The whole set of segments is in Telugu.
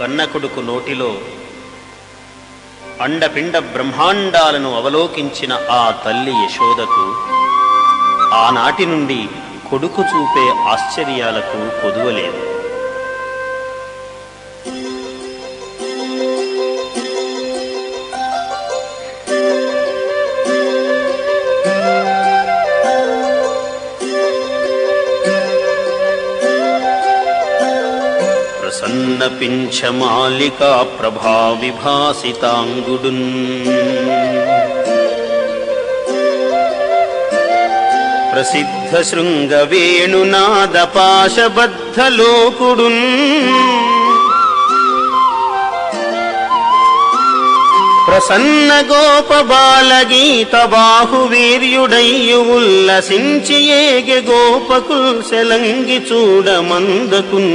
కన్న కొడుకు నోటిలో అండపిండ బ్రహ్మాండాలను అవలోకించిన ఆ తల్లి యశోదకు ఆనాటి నుండి కొడుకు చూపే ఆశ్చర్యాలకు కొదువలేదు. ప్రసన్న పింఛమాలికా ప్రభా విభాసితాంగుడున్ ప్రసిద్ధ శృంగ వేణునాద పాశబద్ధలోకుడున్ ప్రసన్న గోప బాలగీత బాహువీర్యుడయ్యు ఉల్లసించి ఏగె గోపకుల్ సెలంగి చూడమందకున్.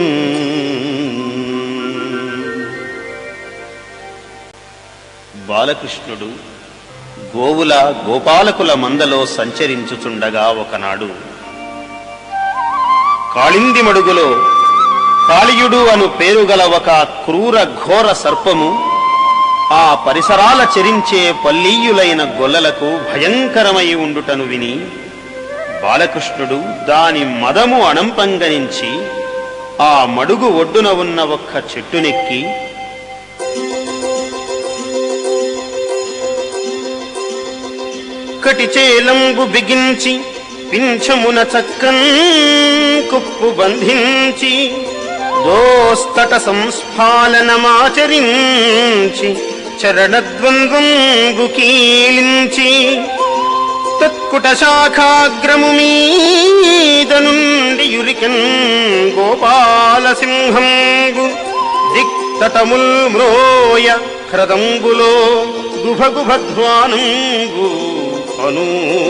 బాలకృష్ణుడు గోవుల గోపాలకుల మందలో సంచరించుచుండగా ఒకనాడు కాళింది మడుగులో కాళియుడు అను పేరుగల ఒక క్రూర ఘోర సర్పము ఆ పరిసరాల చెరించే పల్లీయులైన గొల్లలకు భయంకరమై ఉండుటను విని బాలకృష్ణుడు దాని మదము అణంపంగనించి ఆ మడుగు ఒడ్డున ఉన్న ఒక్క చెట్టునెక్కి కటిచేలంబు బిగించి పింఛమున చక్కన్ కుప్పు బంధించి దోస్తట సంస్ఫాలనమాచరించి చరణద్వంద్వంబు కీలించి తత్కుట శాఖాగ్రము మీద నుండి యురికన్ గోపాల సింహంబు దిక్తటముల్ మ్రోయ హ్రదంబులో గుభగుభధ్వానంబు అనూదించే.